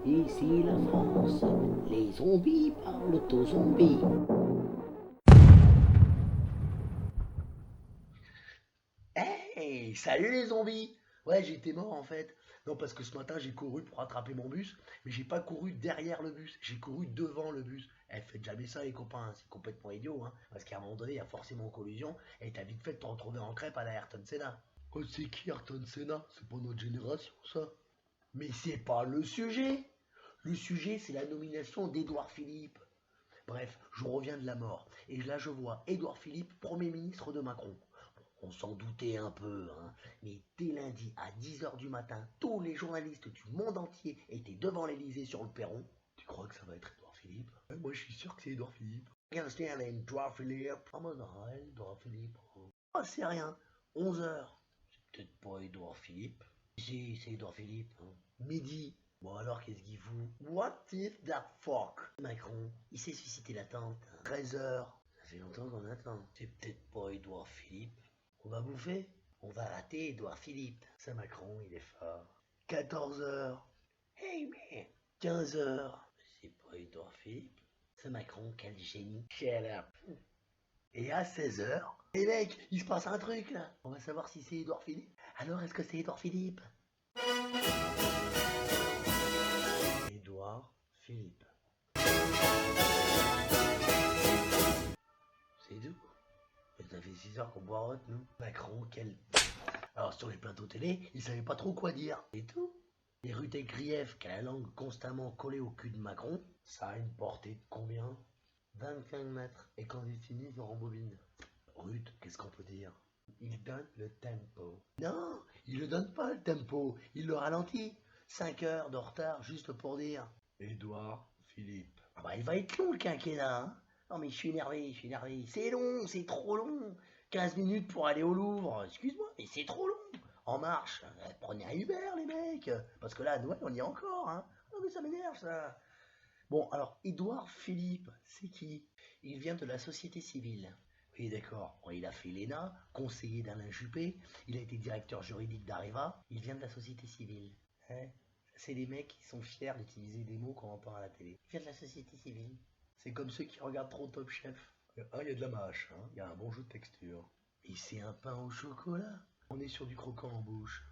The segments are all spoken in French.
Ici la France, les zombies parlent aux zombies. Hey, salut les zombies! Ouais, j'étais mort en fait. Non, parce que ce matin j'ai couru pour attraper mon bus, mais j'ai pas couru derrière le bus, j'ai couru devant le bus. Eh, faites jamais ça les copains, c'est complètement idiot, hein. Parce qu'à un moment donné, il y a forcément collusion, et t'as vite fait de te retrouver en crêpe à la Ayrton Senna. Oh, c'est qui Ayrton Senna? C'est pas notre génération ça. Mais c'est pas le sujet! Le sujet, c'est la nomination d'Édouard Philippe. Bref, je reviens de la mort, et là je vois Édouard Philippe, Premier ministre de Macron. On s'en doutait un peu, hein, mais dès lundi à 10 h du matin, tous les journalistes du monde entier étaient devant l'Elysée sur le perron. Tu crois que ça va être Édouard Philippe? Ouais, moi je suis sûr que c'est Édouard Philippe. Regarde, c'est Édouard Philippe. Ah bon, non, Édouard Philippe. Oh, c'est rien. 11 h. C'est peut-être pas Édouard Philippe. Si, c'est Édouard Philippe. Hein. Midi. Bon alors, qu'est-ce qu'il fout? What if that fuck? Macron, il s'est suscité l'attente. 13 h. Ça fait longtemps qu'on attend. C'est peut-être pas Édouard Philippe. On va bouffer? On va rater Édouard Philippe. C'est Macron, il est fort. 14 h. Hey man. 15 h. C'est pas Édouard Philippe. C'est Macron, quel génie. Shut up. Et à 16 h. Les mecs, il se passe un truc là. On va savoir si c'est Édouard Philippe. Alors est-ce que c'est Édouard Philippe? Édouard Philippe. C'est tout. Ça fait 6 h qu'on boirote, nous. Macron, quel... Alors, sur les plateaux télé, ils savaient pas trop quoi dire. Et tout. Et Ruth Grief, qui a la langue constamment collée au cul de Macron, ça a une portée de combien? 25 mètres. Et quand il finit, il rembobine. Ruth, qu'est-ce qu'on peut dire? Il donne le tempo. Non, il ne donne pas le tempo. Il le ralentit. 5 heures de retard, juste pour dire. Édouard Philippe. Ah bah, il va être long, le quinquennat, hein. Non mais je suis énervé. C'est long, c'est trop long. 15 minutes pour aller au Louvre. Excuse-moi, mais c'est trop long. En marche. Prenez un Uber, les mecs. Parce que là, à Noël, on y est encore, hein. Non mais ça m'énerve, ça. Bon, alors, Édouard Philippe, c'est qui? Il vient de la société civile. Oui, d'accord. Bon, il a fait l'ENA, conseiller d'Alain Juppé. Il a été directeur juridique d'Areva. Il vient de la société civile. Hein? C'est les mecs qui sont fiers d'utiliser des mots qu'on entend à la télé. Il vient de la société civile. C'est comme ceux qui regardent trop Top Chef. Ah, il y a de la mâche, hein. Il y a un bon jeu de texture. Et c'est un pain au chocolat. On est sur du croquant en bouche.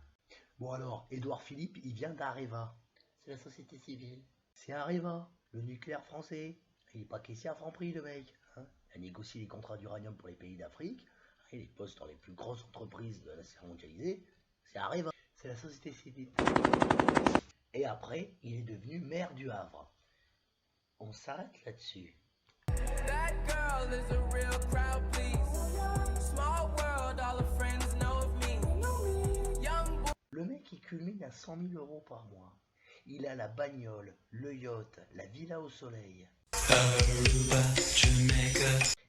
Bon alors, Édouard Philippe, il vient d'Areva. C'est la société civile. C'est Areva, le nucléaire français. Il n'est pas caissier à Franprix, le mec. Hein. Il a négocié les contrats d'uranium pour les pays d'Afrique. Il est poste dans les plus grosses entreprises de la sphère mondialisée. C'est Areva. C'est la société civile. Et après, il est devenu maire du Havre. On s'arrête là-dessus. That girl is a real crowd, please. Small world, all her friends know of me. Le mec, il culmine à 100 000 euros par mois. Il a la bagnole, le yacht, la villa au soleil.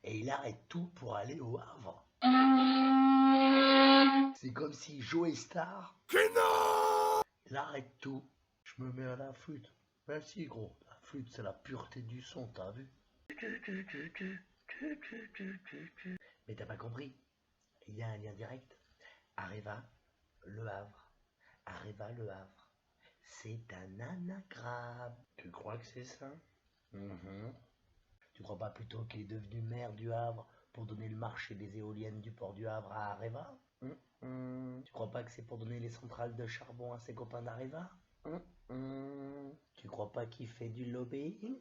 Et il arrête tout pour aller au Havre. C'est comme si Joey Star... Il arrête tout. Je me mets à la flûte. Merci gros. La flûte, c'est la pureté du son, t'as vu? Mais t'as pas compris. Il y a un lien direct. Areva, Le Havre. Areva, Le Havre. C'est un anagramme. Tu crois que c'est ça? Tu crois pas plutôt qu'il est devenu maire du Havre pour donner le marché des éoliennes du port du Havre à Areva? Tu crois pas que c'est pour donner les centrales de charbon à ses copains d'Areva? Tu crois pas qu'il fait du lobbying?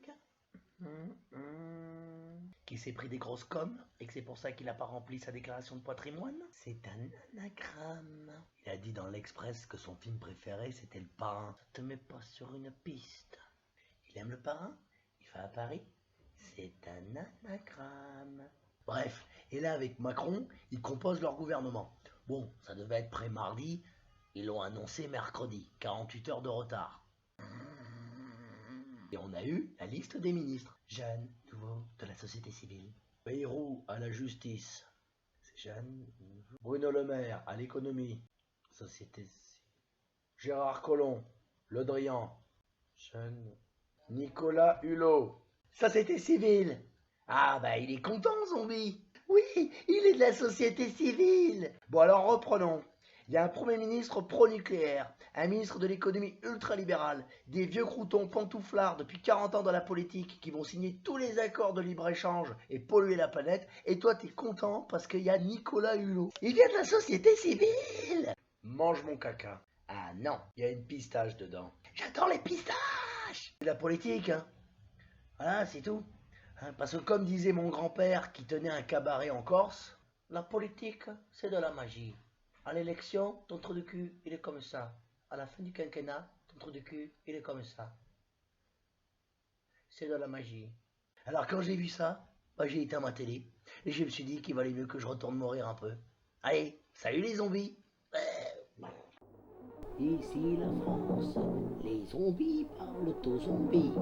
Qu'il s'est pris des grosses coms et que c'est pour ça qu'il n'a pas rempli sa déclaration de patrimoine? C'est un anagramme. Il a dit dans l'Express que son film préféré c'était Le Parrain. Ça te met pas sur une piste. Il aime Le Parrain? Il va à Paris? C'est un anagramme. Bref, et là avec Macron, ils composent leur gouvernement. Bon, ça devait être prêt mardi, ils l'ont annoncé mercredi, 48 heures de retard. Et on a eu la liste des ministres. Jeanne Nouveau de la société civile. Bayrou à la justice. C'est Jeanne. Bruno Le Maire à l'économie. Société civile. Gérard Collomb, Le Drian. Jeanne. Nicolas Hulot. Société civile. Ah bah il est content, zombie. Oui, il est de la société civile. Bon alors reprenons. Il y a un Premier ministre pro-nucléaire, un ministre de l'économie ultra-libéral, des vieux croutons pantouflards depuis 40 ans dans la politique qui vont signer tous les accords de libre-échange et polluer la planète, et toi t'es content parce qu'il y a Nicolas Hulot. Il vient de la société civile. Mange mon caca. Ah non, il y a une pistache dedans. J'adore les pistaches. C'est de la politique, hein. Voilà, c'est tout. Hein, parce que comme disait mon grand-père qui tenait un cabaret en Corse, la politique, c'est de la magie. À l'élection, ton trou de cul, il est comme ça. À la fin du quinquennat, ton trou de cul, il est comme ça. C'est de la magie. Alors quand j'ai vu ça, bah, j'ai éteint ma télé. Et je me suis dit qu'il valait mieux que je retourne mourir un peu. Allez, salut les zombies. Ici la France, les zombies parlent aux zombies.